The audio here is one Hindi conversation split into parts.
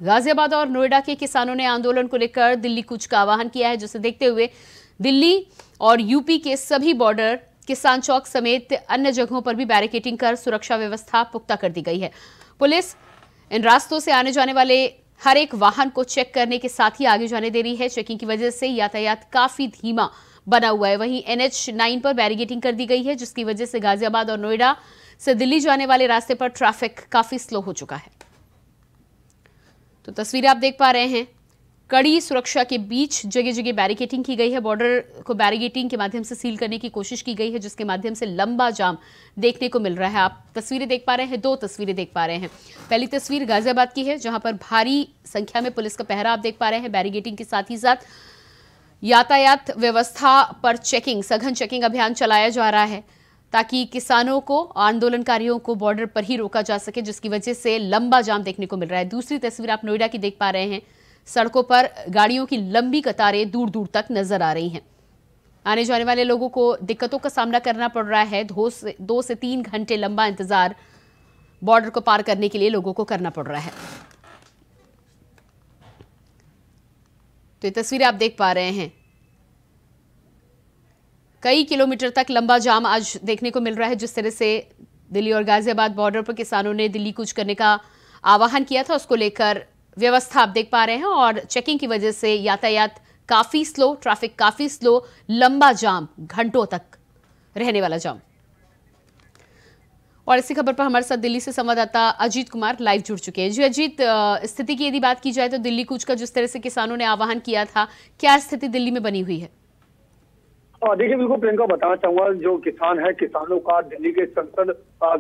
गाजियाबाद और नोएडा के किसानों ने आंदोलन को लेकर दिल्ली कूच का आह्वान किया है, जिसे देखते हुए दिल्ली और यूपी के सभी बॉर्डर, किसान चौक समेत अन्य जगहों पर भी बैरिकेडिंग कर सुरक्षा व्यवस्था पुख्ता कर दी गई है। पुलिस इन रास्तों से आने जाने वाले हर एक वाहन को चेक करने के साथ ही आगे जाने दे रही है। चेकिंग की वजह से यातायात काफी धीमा बना हुआ है। वहीं NH9 पर बैरिकेडिंग कर दी गई है, जिसकी वजह से गाजियाबाद और नोएडा से दिल्ली जाने वाले रास्ते पर ट्रैफिक काफी स्लो हो चुका है। तो तस्वीरें आप देख पा रहे हैं, कड़ी सुरक्षा के बीच जगह जगह बैरिकेडिंग की गई है। बॉर्डर को बैरिकेडिंग के माध्यम से सील करने की कोशिश की गई है, जिसके माध्यम से लंबा जाम देखने को मिल रहा है। आप तस्वीरें देख पा रहे हैं, दो तस्वीरें देख पा रहे हैं। पहली तस्वीर गाजियाबाद की है, जहां पर भारी संख्या में पुलिस का पहरा आप देख पा रहे हैं। बैरिकेडिंग के साथ ही साथ यातायात व्यवस्था पर चेकिंग, सघन चेकिंग अभियान चलाया जा रहा है, ताकि किसानों को, आंदोलनकारियों को बॉर्डर पर ही रोका जा सके, जिसकी वजह से लंबा जाम देखने को मिल रहा है। दूसरी तस्वीर आप नोएडा की देख पा रहे हैं। सड़कों पर गाड़ियों की लंबी कतारें दूर दूर तक नजर आ रही हैं। आने जाने वाले लोगों को दिक्कतों का सामना करना पड़ रहा है। 2 से 3 घंटे लंबा इंतजार बॉर्डर को पार करने के लिए लोगों को करना पड़ रहा है। तो ये तस्वीरें आप देख पा रहे हैं, कई किलोमीटर तक लंबा जाम आज देखने को मिल रहा है। जिस तरह से दिल्ली और गाजियाबाद बॉर्डर पर किसानों ने दिल्ली कूच करने का आह्वान किया था, उसको लेकर व्यवस्था आप देख पा रहे हैं। और चेकिंग की वजह से यातायात काफी स्लो, ट्रैफिक काफी स्लो, लंबा जाम, घंटों तक रहने वाला जाम। और इसी खबर पर हमारे साथ दिल्ली से संवाददाता अजीत कुमार लाइव जुड़ चुके हैं। जी अजीत, स्थिति की यदि बात की जाए तो दिल्ली कूच का जिस तरह से किसानों ने आह्वान किया था, क्या स्थिति दिल्ली में बनी हुई है? देखिए, बिल्कुल प्रियंका, बताना चाहूंगा, जो किसान है, किसानों का दिल्ली के संसद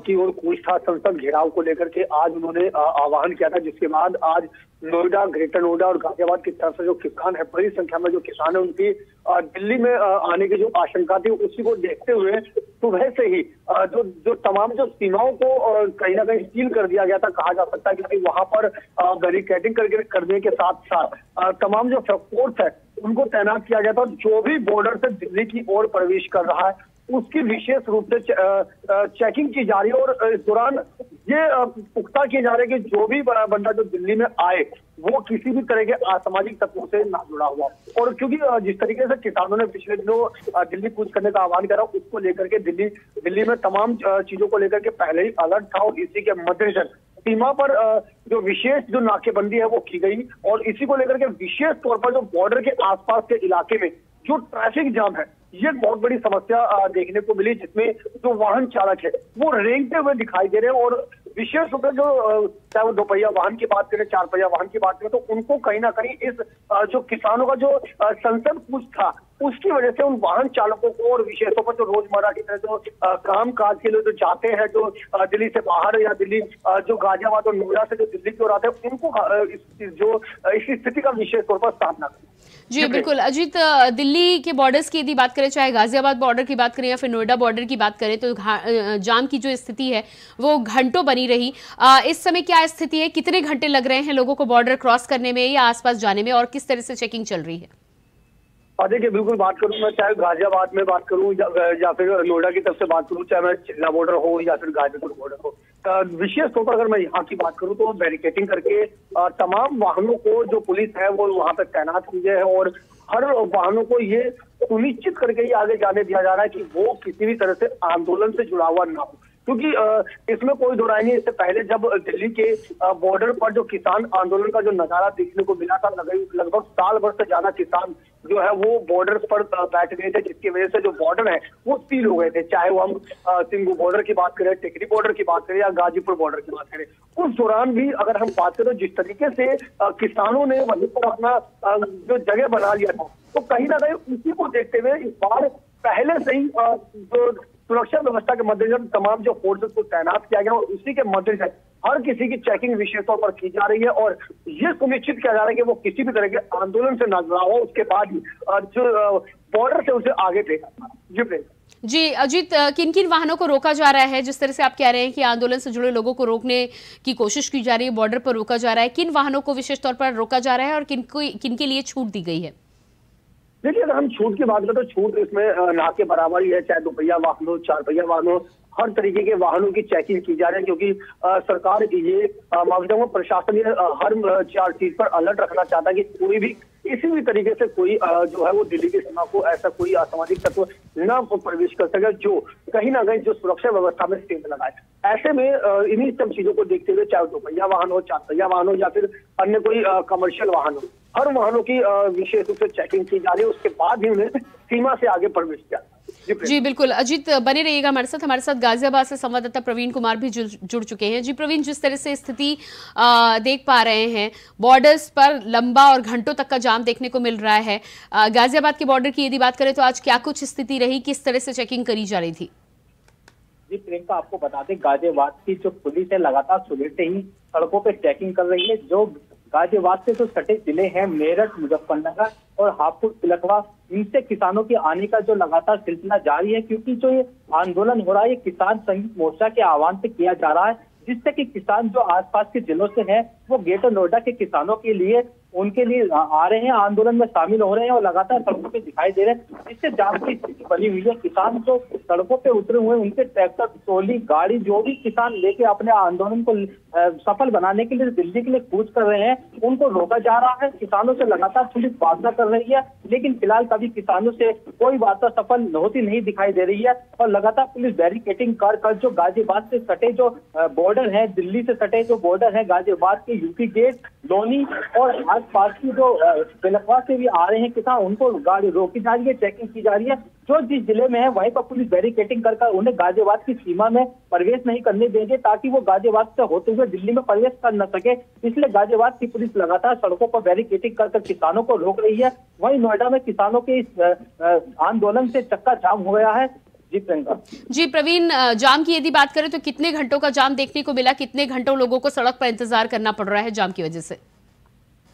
की ओर कूच था। संसद घेराव को लेकर के आज उन्होंने आह्वान किया था, जिसके बाद आज नोएडा, ग्रेटर नोएडा और गाजियाबाद की तरफ से जो किसान है, बड़ी संख्या में जो किसान है, उनकी दिल्ली में आने की जो आशंका थी, उसी को देखते हुए सुबह से ही जो तमाम जो सीमाओं को कहीं ना कहीं सील कर दिया गया था, कहा जा सकता है, क्योंकि वहां पर बैरिकेडिंग करने के साथ साथ तमाम जो फोर्स है उनको तैनात किया गया था। जो भी बॉर्डर से दिल्ली की ओर प्रवेश कर रहा है, उसकी विशेष रूप से चेकिंग की जा रही है। और इस दौरान ये पुख्ता किए जा रहे हैं कि जो भी बड़ा बंदा जो दिल्ली में आए, वो किसी भी तरह के असामाजिक तत्वों से ना जुड़ा हुआ। और क्योंकि जिस तरीके से किसानों ने पिछले दिनों दिल्ली कूच करने का आह्वान करा, उसको लेकर के दिल्ली में तमाम चीजों को लेकर के पहले ही अलर्ट था। और इसी के मद्देनजर सीमा पर जो विशेष जो नाकेबंदी है वो की गई। और इसी को लेकर के विशेष तौर पर जो बॉर्डर के आसपास के इलाके में जो ट्रैफिक जाम है, ये बहुत बड़ी समस्या देखने को मिली, जिसमें जो वाहन चालक है वो रेंगते हुए दिखाई दे रहे हैं। और विशेष रूप से जो चाहे वो 2 पहिया वाहन की बात करें, 4 पहिया वाहन की बात करें, तो उनको कहीं ना कहीं इस जो किसानों का जो संसद कूच था, उसकी वजह से उन वाहन चालकों को और विशेष तौर पर जो रोजमर्रा की तरह जो काम काज के लिए जो जाते हैं, जो दिल्ली से बाहर या दिल्ली जो गाजियाबाद और नोएडा से जो दिल्ली की ओर आते हैं, उनको इस स्थिति का विशेष तौर पर सामना करना। जी बिल्कुल अजीत, दिल्ली के बॉर्डर्स की यदि बात करें, चाहे गाजियाबाद बॉर्डर की बात करें या फिर नोएडा बॉर्डर की बात करें, तो जाम की जो स्थिति है वो घंटों बनी रही। इस समय क्या स्थिति है? कितने घंटे लग रहे हैं लोगों को बॉर्डर क्रॉस करने में या आसपास जाने में, और किस तरह से चेकिंग चल रही है? देखिए, बिल्कुल बात करूं मैं, चाहे गाजियाबाद में बात करूं या फिर नोएडा की तरफ से बात करूं, चाहे मैं चिल्ला बॉर्डर हो या फिर गाजीपुर बॉर्डर हो, विशेष तौर पर अगर मैं यहाँ की बात करूं तो बैरिकेडिंग करके तमाम वाहनों को जो पुलिस है वो वहां पर तैनात की है। और हर वाहनों को ये सुनिश्चित करके ही आगे जाने दिया जा रहा है कि वो किसी भी तरह से आंदोलन से जुड़ा हुआ ना हो, क्योंकि इसमें कोई दो राय नहीं। इससे पहले जब दिल्ली के बॉर्डर पर जो किसान आंदोलन का जो नजारा देखने को मिला था, लगभग साल भर से ज्यादा किसान जो है वो बॉर्डर पर बैठ गए थे, जिसकी वजह से जो बॉर्डर है वो सील हो गए थे। चाहे वो हम सिंगू बॉर्डर की बात करें, टिकरी बॉर्डर की बात करें या गाजीपुर बॉर्डर की बात करें, उस दौरान भी अगर हम बात करें जिस तरीके से किसानों ने वहीं पर अपना जो जगह बना लिया था, तो कहीं ना कहीं उसी को देखते हुए इस बार पहले से ही जो सुरक्षा व्यवस्था के मद्देनजर तमाम जो फोर्सेस को तैनात किया गया और उसी के मद्देनजर हर किसी की चेकिंग विशेष तौर पर की जा रही है। और ये सुनिश्चित किया जा रहा है कि वो किसी भी तरह के आंदोलन से ना जुड़ा हो, उसके बाद ही जो बॉर्डर से उसे आगे भेजा। जी अजीत, किन किन वाहनों को रोका जा रहा है? जिस तरह से आप कह रहे हैं कि आंदोलन से जुड़े लोगों को रोकने की कोशिश की जा रही है, बॉर्डर पर रोका जा रहा है, किन वाहनों को विशेष तौर पर रोका जा रहा है और किन के लिए छूट दी गई है? देखिए, अगर हम छूट की बात करें तो छूट इसमें ना के बराबर ही है, चाहे 2 पहिया वाहन हो, 4 पहिया वाहन हो, हर तरीके के वाहनों की चेकिंग की जा रही है, क्योंकि सरकार ये मामले में प्रशासन ये हर चार चीज पर अलर्ट रखना चाहता है कि कोई भी किसी भी तरीके से कोई जो है वो दिल्ली की सीमा को ऐसा कोई असामाजिक तत्व न प्रवेश कर सके जो कहीं ना कहीं जो सुरक्षा व्यवस्था में सेंध लगाए। ऐसे में इन्हीं सब चीजों को देखते हुए, चाहे 2 पहिया वाहन हो, 4 पहिया वाहन हो या फिर अन्य कोई कमर्शियल वाहन हो, हर वाहनों की विशेष रूप से चेकिंग की जा रही है। उसके बाद ही उन्हें सीमा से आगे प्रवेश किया। जी बिल्कुल अजीत, बने रहिएगा हमारे साथ गाजियाबाद से संवाददाता प्रवीण कुमार भी जुड़ चुके हैं। जी प्रवीण, जिस तरह से स्थिति देख पा रहे हैं, बॉर्डर्स पर लंबा और घंटों तक का जाम देखने को मिल रहा है। गाजियाबाद के बॉर्डर की यदि बात करें तो आज क्या कुछ स्थिति रही, किस तरह से चेकिंग करी जा रही थी? जी प्रियंका, आपको बता दें गाजियाबाद की जो पुलिस है लगातार सुबह से ही सड़कों पे चेकिंग कर रही है। जो गाजियाबाद से जो सटे जिले हैं मेरठ, मुजफ्फरनगर और हापुड़, तिलकवा, इनसे किसानों के आने का जो लगातार सिलसिला जारी है, क्योंकि जो ये आंदोलन हो रहा है ये किसान संयुक्त मोर्चा के आह्वान पे किया जा रहा है, जिससे कि किसान जो आसपास के जिलों से हैं वो ग्रेटर नोएडा के किसानों के लिए उनके लिए आ रहे हैं, आंदोलन में शामिल हो रहे हैं और लगातार सड़कों पे दिखाई दे रहे हैं, जिससे जाम की स्थिति बनी हुई है। किसान जो सड़कों पे उतरे हुए हैं उनके ट्रैक्टर, ट्रॉली, गाड़ी जो भी किसान लेके अपने आंदोलन को सफल बनाने के लिए दिल्ली के लिए कूच कर रहे हैं, उनको रोका जा रहा है। किसानों से लगातार पुलिस वार्ता कर रही है, लेकिन फिलहाल कभी किसानों से कोई वार्ता सफल होती नहीं दिखाई दे रही है और लगातार पुलिस बैरिकेटिंग कर जो गाजियाबाद से सटे जो बॉर्डर है, दिल्ली से सटे जो बॉर्डर है, गाजियाबाद के यूपी गेट, लोनी और आसपास की जो तिलकवा से भी आ रहे हैं किसान, उनको गाड़ी रोकी जा रही है, चेकिंग की जा रही है। जो जिस जिले में है वहीं पर पुलिस बैरिकेटिंग कर उन्हें गाजियाबाद की सीमा में प्रवेश नहीं करने देंगे, ताकि वो गाजियाबाद से होते हुए दिल्ली में प्रवेश कर न सके। इसलिए गाजियाबाद की पुलिस लगातार सड़कों पर बैरिकेटिंग कर किसानों को रोक रही है। वहीं नोएडा में किसानों के इस आंदोलन से चक्का जाम हो गया है। जी प्रियंका। जी प्रवीण, जाम की यदि बात करें तो कितने घंटों का जाम देखने को मिला, कितने घंटों लोगों को सड़क पर इंतजार करना पड़ रहा है जाम की वजह से?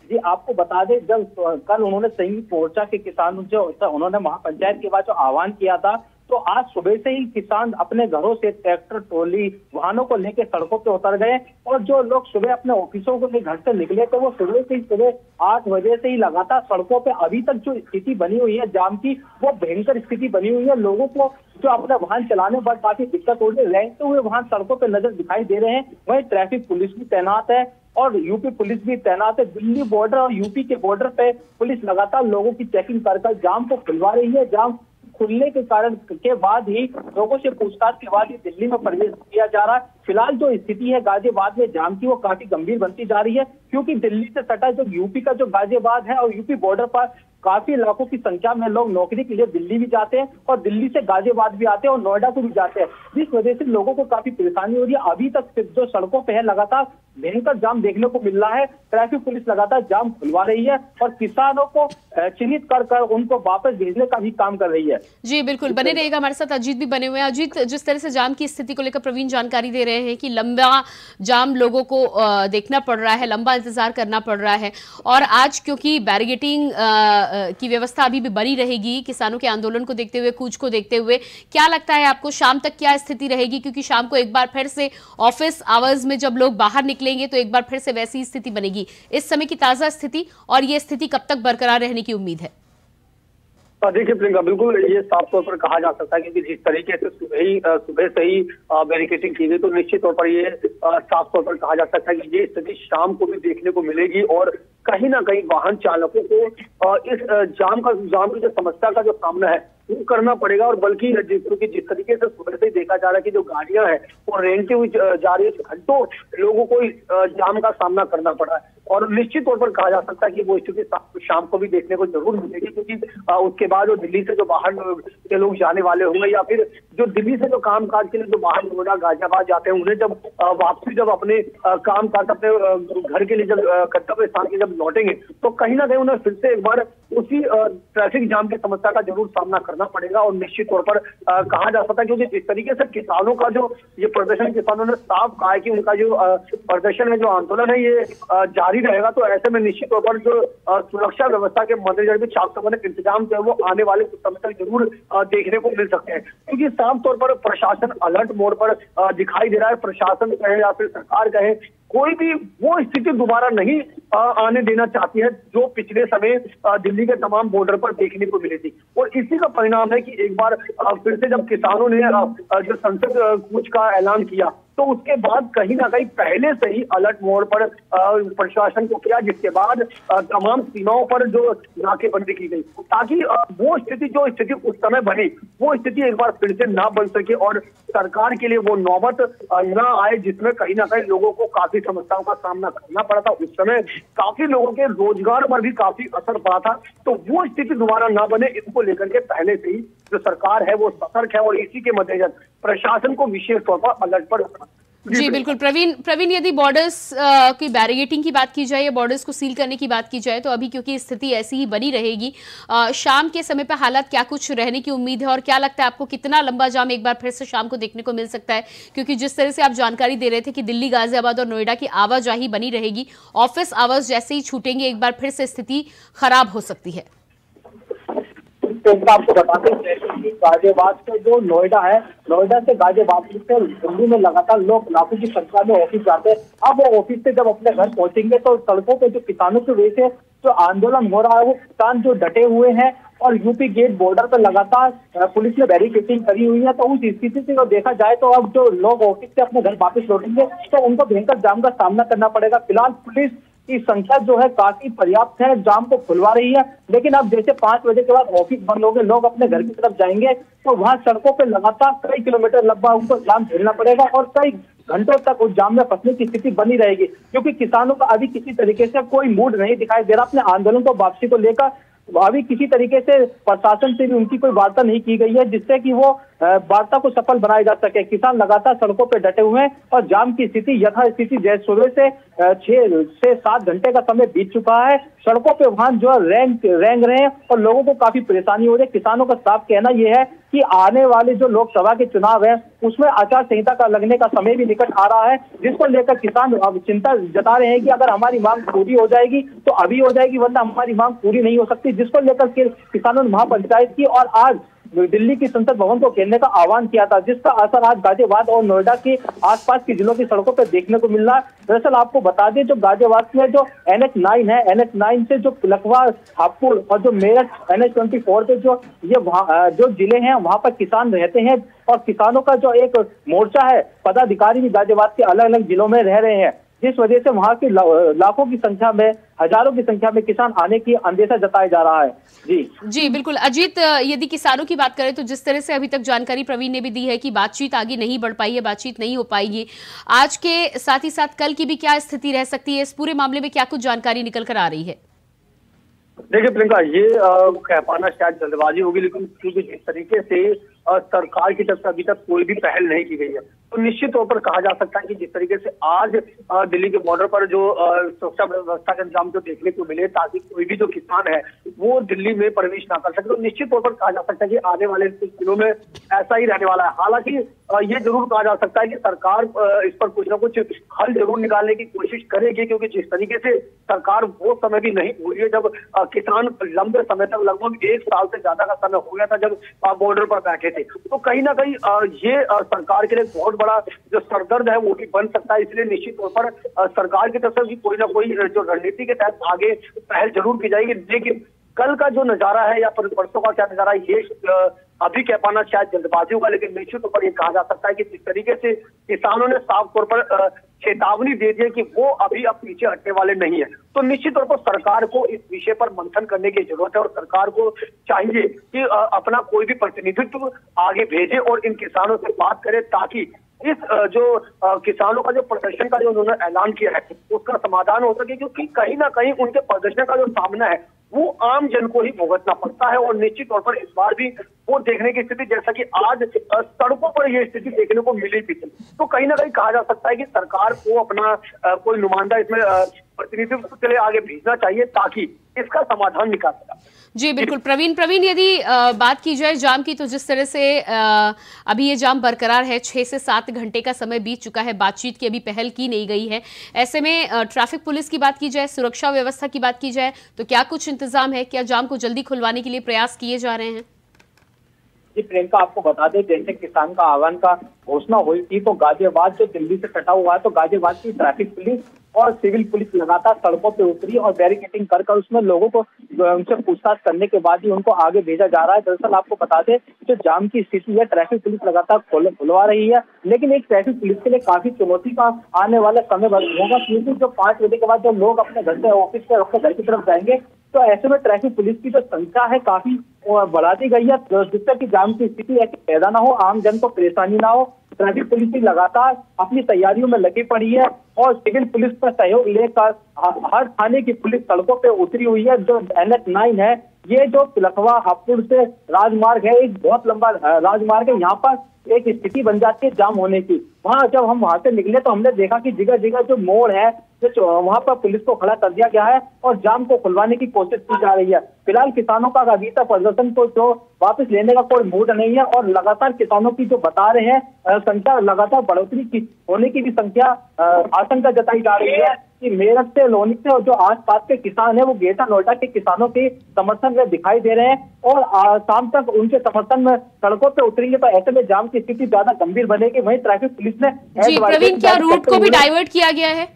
जी आपको बता दें, जब कल उन्होंने संयुक्त मोर्चा के किसान जो उन्होंने महापंचायत के बाद जो आह्वान किया था, तो आज सुबह से ही किसान अपने घरों से ट्रैक्टर, ट्रॉली, वाहनों को लेकर सड़कों पे उतर गए और जो लोग सुबह अपने ऑफिसों को घर से निकले तो वो सुबह 8 बजे से ही लगातार सड़कों पे अभी तक जो स्थिति बनी हुई है जाम की, वो भयंकर स्थिति बनी हुई है। लोगों को जो अपना वाहन चलाने पर काफी दिक्कत हो रही है, रेंगते हुए वाहन सड़कों पे नजर दिखाई दे रहे हैं। वहीं ट्रैफिक पुलिस भी तैनात है और यूपी पुलिस भी तैनात है। दिल्ली बॉर्डर और यूपी के बॉर्डर पे पुलिस लगातार लोगों की चेकिंग कर जाम को खुलवा रही है। जाम खुलने के कारण के बाद ही लोगों से पूछताछ के बाद ही दिल्ली में प्रवेश किया जा रहा है। फिलहाल जो स्थिति है गाजियाबाद में जाम की, वो काफी गंभीर बनती जा रही है, क्योंकि दिल्ली से सटा जो यूपी का जो गाजियाबाद है और यूपी बॉर्डर पर काफी लाखों की संख्या में लोग नौकरी के लिए दिल्ली भी जाते हैं और दिल्ली से गाजियाबाद भी आते हैं और नोएडा को भी जाते हैं, जिस वजह से लोगों को काफी परेशानी हो रही है। अभी तक जो सड़कों पे है लगातार भयंकर जाम देखने को मिल रहा है। ट्रैफिक पुलिस लगातार जाम खुलवा रही है और किसानों को चिन्हित कर उनको वापस भेजने का भी काम कर रही है। जी बिल्कुल, बने रहेगा हमारे साथ अजीत भी बने हुए हैं। अजीत, जिस तरह से जाम की स्थिति को लेकर प्रवीण जानकारी दे रहे हैं कि लंबा जाम लोगों को देखना पड़ रहा है, लंबा इंतजार करना पड़ रहा है और आज क्योंकि बैरिकेटिंग की व्यवस्था अभी भी बनी रहेगी किसानों के आंदोलन को देखते हुए, कूच को देखते हुए, क्या लगता है आपको शाम तक क्या स्थिति रहेगी? क्योंकि शाम को एक बार फिर से ऑफिस आवर्स में जब लोग बाहर निकलेंगे तो एक बार फिर से वैसी स्थिति बनेगी। इस समय की ताजा स्थिति और ये स्थिति कब तक बरकरार रहने की उम्मीद है? देखिए प्रियंका, बिल्कुल ये साफ तौर पर कहा जा सकता है, क्योंकि जिस तरीके से सुबह से ही बैरिकेटिंग की गई, तो निश्चित तौर पर ये साफ तौर पर कहा जा सकता है कि ये स्थिति शाम को भी देखने को मिलेगी और कहीं ना कहीं वाहन चालकों को इस जाम की जो समस्या का जो सामना है वो करना पड़ेगा। और बल्कि जिस तरीके से सुबह से ही देखा जा रहा है कि जो गाड़ियां हैं वो रेंगती हुई जा रही है, घंटों लोगों को इस जाम का सामना करना पड़ा है और निश्चित तौर पर कहा जा सकता है कि वो स्थिति शाम को भी देखने को जरूर मिलेगी, क्योंकि उसके बाद जो दिल्ली से जो बाहर के लोग जाने वाले होंगे या फिर जो दिल्ली से जो कामकाज के लिए जो बाहर नोएडा, गाजियाबाद जाते हैं, उन्हें जब वापसी जब अपने कामकाज अपने घर के लिए जब गंतव्य स्थान के जब लौटेंगे तो कहीं ना कहीं उन्हें फिर से एक बार उसी ट्रैफिक जाम की समस्या का जरूर सामना करना पड़ेगा। और निश्चित तौर पर कहा जा सकता है, क्योंकि जिस तरीके से किसानों का जो ये प्रदर्शन, किसानों ने साफ कहा है कि उनका जो प्रदर्शन है, जो आंदोलन है, ये जारी रहेगा। तो ऐसे में निश्चित तौर पर जो सुरक्षा व्यवस्था के मद्देनजर भी चाक चौबंद इंतजाम जो है वो आने वाले कुछ समय तक जरूर देखने को मिल सकते हैं, क्योंकि साफ तौर पर प्रशासन अलर्ट मोड पर दिखाई दे रहा है। प्रशासन कहे या फिर सरकार कहे कोई भी वो स्थिति दोबारा नहीं आने देना चाहती है जो पिछले समय दिल्ली के तमाम बॉर्डर पर देखने को मिली थी। और इसी का परिणाम है कि एक बार फिर से जब किसानों ने जो संसद कूच का ऐलान किया तो उसके बाद कहीं ना कहीं पहले से ही अलर्ट मोड पर प्रशासन को किया, जिसके बाद तमाम सीमाओं पर जो नाकेबंदी की गई ताकि वो स्थिति जो स्थिति उस समय बनी वो स्थिति एक बार फिर से ना बन सके और सरकार के लिए वो नौबत ना आए जिसमें कहीं ना कहीं लोगों को काफी समस्याओं का सामना करना पड़ा था। उस समय काफी लोगों के रोजगार पर भी काफी असर पड़ा था। तो वो स्थिति दोबारा ना बने इसको लेकर के पहले से ही जो सरकार है वो सतर्क है और इसी के मद्देनजर प्रशासन को विशेष तौर पर अलर्ट पर रखना। जी बिल्कुल प्रवीण, यदि बॉर्डर्स की बैरिगेटिंग की बात की जाए या बॉर्डर्स को सील करने की बात की जाए तो अभी क्योंकि स्थिति ऐसी ही बनी रहेगी, शाम के समय पर हालात क्या कुछ रहने की उम्मीद है और क्या लगता है आपको कितना लंबा जाम एक बार फिर से शाम को देखने को मिल सकता है? क्योंकि जिस तरह से आप जानकारी दे रहे थे कि दिल्ली, गाजियाबाद और नोएडा की आवाजाही बनी रहेगी, ऑफिस आवर्स जैसे ही छूटेंगे एक बार फिर से स्थिति खराब हो सकती है। आपको बताते हैं कि गाजियाबाद से जो नोएडा है, नोएडा से गाजियाबाद से दिल्ली में लगातार लोग लाखों की संख्या में ऑफिस जाते हैं। अब वो ऑफिस से जब अपने घर पहुंचेंगे तो सड़कों पे जो किसानों की वजह से जो आंदोलन हो रहा है वो किसान जो डटे हुए हैं और यूपी गेट बॉर्डर पर लगातार पुलिस ने बैरिकेडिंग करी हुई है। तो उस स्थिति से देखा जाए तो अब जो लोग ऑफिस से अपने घर वापस लौटेंगे तो उनको भयंकर जाम का सामना करना पड़ेगा। फिलहाल पुलिस की संख्या जो है काफी पर्याप्त है, जाम को खुलवा रही है, लेकिन अब जैसे 5 बजे के बाद ऑफिस बंद हो गए, लोग अपने घर की तरफ जाएंगे तो वहां सड़कों पे लगातार कई किलोमीटर लंबा उनको जाम झेलना पड़ेगा और कई घंटों तक उस जाम में फंसने की स्थिति बनी रहेगी, क्योंकि किसानों का अभी किसी तरीके से कोई मूड नहीं दिखाई दे रहा अपने आंदोलन को वापसी को लेकर। अभी किसी तरीके से प्रशासन से भी उनकी कोई वार्ता नहीं की गई है जिससे कि वो वार्ता को सफल बनाया जा सके। किसान लगातार सड़कों पर डटे हुए हैं और जाम की स्थिति यथास्थिति जैसे सुबह से 6 से 7 घंटे का समय बीत चुका है। सड़कों पे वाहन जो रेंग रहे हैं और लोगों को काफी परेशानी हो रही है। किसानों का साफ कहना यह है कि आने वाले जो लोकसभा के चुनाव है उसमें आचार संहिता का लगने का समय भी निकट आ रहा है, जिसको लेकर किसान अब चिंता जता रहे हैं कि अगर हमारी मांग पूरी हो जाएगी तो अभी हो जाएगी वरना हमारी मांग पूरी नहीं हो सकती, जिसको लेकर किसानों ने महापंचायत की और आज दिल्ली की संसद भवन को घेरने का आह्वान किया था, जिसका असर आज गाजियाबाद और नोएडा के आसपास की जिलों की सड़कों पर देखने को मिल रहा है। दरअसल आपको बता दें जो गाजियाबाद में जो NH9 है, NH9 से जो लखवा, हापुड़ और जो मेरठ NH24 पे जो ये जो जिले हैं वहां पर किसान रहते हैं और किसानों का जो एक मोर्चा है, पदाधिकारी भी गाजियाबाद के अलग अलग जिलों में रह रहे हैं, जिस वजह से वहां के लाखों की संख्या में, हजारों की संख्या में किसान आने की अंदेशा जताया जा रहा है। जी बिल्कुल अजीत, यदि किसानों की बात करें तो जिस तरह से अभी तक जानकारी प्रवीण ने भी दी है कि बातचीत आगे नहीं बढ़ पाई है, बातचीत नहीं हो पाएगी, आज के साथ ही साथ कल की भी क्या स्थिति रह सकती है? इस पूरे मामले में क्या कुछ जानकारी निकल कर आ रही है? देखिए प्रियंका, ये कह पाना शायद जल्दबाजी होगी, लेकिन क्योंकि जिस तरीके से सरकार की तरफ से अभी तक कोई भी पहल नहीं की गई है तो निश्चित तौर पर कहा जा सकता है कि जिस तरीके से आज दिल्ली के बॉर्डर पर जो सुरक्षा व्यवस्था के इंतजाम जो देखने को मिले ताकि कोई भी जो किसान है वो दिल्ली में प्रवेश ना कर सके, तो निश्चित तौर पर कहा जा सकता है कि आने वाले कुछ दिनों में ऐसा ही रहने वाला है। हालांकि ये जरूर कहा जा सकता है कि सरकार इस पर कुछ ना कुछ हल जरूर निकालने की कोशिश करेगी, क्योंकि जिस तरीके से सरकार वो समय भी नहीं भूली है जब किसान लंबे समय तक, लगभग 1 साल से ज्यादा का समय हो गया था जब बॉर्डर पर बैठे थे। तो कहीं ना कहीं ये सरकार के लिए बहुत बड़ा जो सरदर्द है वो भी बन सकता है। इसलिए निश्चित तौर पर सरकार की तरफ से भी कोई ना कोई जो रणनीति के तहत आगे पहल जरूर की जाएगी, लेकिन कल का जो नजारा है या परसों का क्या नजारा है ये अभी कह पाना शायद जल्दबाजी होगा, लेकिन निश्चित तौर पर ये कहा जा सकता है कि जिस तरीके से किसानों ने साफ तौर पर चेतावनी दे दी है कि वो अभी अब पीछे हटने वाले नहीं है, तो निश्चित तौर पर सरकार को इस विषय पर मंथन करने की जरूरत है और सरकार को चाहिए कि अपना कोई भी प्रतिनिधित्व आगे भेजे और इन किसानों से बात करे ताकि इस जो किसानों का जो प्रदर्शन का जो उन्होंने ऐलान किया है उसका समाधान हो सके, क्योंकि कहीं ना कहीं उनके प्रदर्शन का जो सामना है वो आम जन को ही भुगतना पड़ता है। और निश्चित तौर पर इस बार भी वो देखने की स्थिति जैसा कि आज सड़कों पर ये स्थिति देखने को मिली भी थी, तो कहीं ना कहीं कहा जा सकता है कि सरकार को अपना कोई नुमाइंदा इसमें प्रतिनिधित्व के लिए आगे भेजना चाहिए ताकि इसका समाधान निकाल सका। जी बिल्कुल प्रवीण, यदि बात की जाए जाम की तो जिस तरह से अभी ये जाम बरकरार है, 6 से 7 घंटे का समय बीत चुका है, बातचीत की अभी पहल की नहीं गई है। ऐसे में ट्रैफिक पुलिस की बात की जाए, सुरक्षा व्यवस्था की बात की जाए तो क्या कुछ इंतजाम है? क्या जाम को जल्दी खुलवाने के लिए प्रयास किए जा रहे हैं? जी प्रियंका, आपको बता दें जैसे किसान का आह्वान का घोषणा हुई थी तो गाजियाबाद जो दिल्ली से सटा हुआ है, तो गाजियाबाद की ट्रैफिक पुलिस और सिविल पुलिस लगातार सड़कों पे उतरी और बैरिकेडिंग कर उसमें लोगों को उनसे पूछताछ करने के बाद ही उनको आगे भेजा जा रहा है। दरअसल आपको बता दें जो जाम की स्थिति है, ट्रैफिक पुलिस लगातार खुलवा रही है, लेकिन एक ट्रैफिक पुलिस के लिए काफी चुनौती का आने वाला समय होगा, क्योंकि जो 5 बजे के बाद जब लोग अपने घर से ऑफिस से अपने घर की तरफ जाएंगे तो ऐसे में ट्रैफिक पुलिस की जो संख्या है काफी बढ़ा दी गई है, जिससे कि जाम की स्थिति ऐसी पैदा ना हो, आम जन को परेशानी ना हो। ट्रैफिक पुलिस भी लगातार अपनी तैयारियों में लगी पड़ी है और सिविल पुलिस का सहयोग लेकर हर थाने की पुलिस सड़कों पे उतरी हुई है। जो NH9 है, ये जो तिलकवा हापुड़ से राजमार्ग है, एक बहुत लंबा राजमार्ग है, यहाँ पर एक स्थिति बन जाती है जाम होने की। वहाँ जब हम वहां से निकले तो हमने देखा कि जगह जगह जो मोड़ है जो वहां पर पुलिस को खड़ा कर दिया गया है और जाम को खुलवाने की कोशिश की जा रही है। फिलहाल किसानों का अभी तक प्रदर्शन को जो वापस लेने का कोई मूड नहीं है और लगातार किसानों की जो बता रहे हैं संख्या लगातार बढ़ोतरी की होने की भी संख्या आशंका जताई जा रही है कि मेरठ से लोनी से और जो आसपास के किसान है वो ग्रेटर नोएडा के किसानों के समर्थन में दिखाई दे रहे हैं और शाम तक उनके समर्थन में सड़कों पे उतरेंगे, तो ऐसे में जाम की स्थिति ज्यादा गंभीर बनेगी। वहीं ट्रैफिक पुलिस ने जी प्रवीण, क्या रूट को भी डाइवर्ट किया गया है?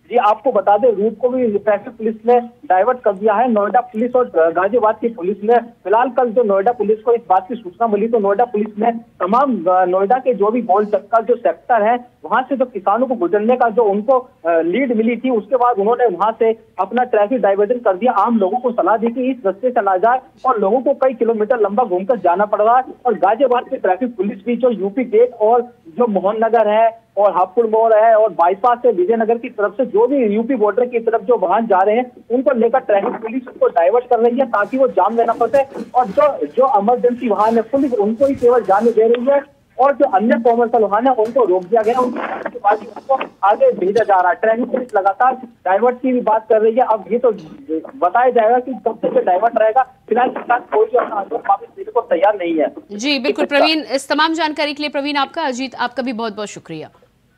जी आपको बता दें रूट को भी ट्रैफिक पुलिस ने डाइवर्ट कर दिया है। नोएडा पुलिस और गाजियाबाद की पुलिस ने फिलहाल कल जो नोएडा पुलिस को इस बात की सूचना मिली तो नोएडा पुलिस ने तमाम नोएडा के जो भी गोल चक्कर जो सेक्टर है वहां से जो किसानों को गुजरने का जो उनको लीड मिली थी, उसके बाद उन्होंने वहां से अपना ट्रैफिक डाइवर्जन कर दिया। आम लोगों को सलाह दी कि इस रास्ते से ना जाए और लोगों को कई किलोमीटर लंबा घूमकर जाना पड़ रहा है। और गाजियाबाद की ट्रैफिक पुलिस भी जो यूपी गेट और जो मोहन नगर है और हापुड़ मोड़ है और बाईपास से विजयनगर की तरफ से जो भी यूपी बॉर्डर की तरफ जो वाहन जा रहे हैं उनको लेकर ट्रैफिक पुलिस उनको डाइवर्ट कर रही है ताकि वो जाम लेना पड़े और जो इमरजेंसी वाहन है पुलिस उनको ही केवल जाने दे रही है और जो अन्य कॉमर्शियल वाहन है उनको रोक दिया गया, उनके बाद उनको आगे भेजा जा रहा है। ट्रैफिक पुलिस लगातार डाइवर्ट की भी बात कर रही है। अब ये तो बताया जाएगा कि कब तक डाइवर्ट रहेगा। फिलहाल कोई जो अपना आंदोलन वापस लेने को तैयार नहीं है। जी बिल्कुल प्रवीण, इस तमाम जानकारी के लिए प्रवीण आपका, अजीत आपका भी बहुत बहुत शुक्रिया।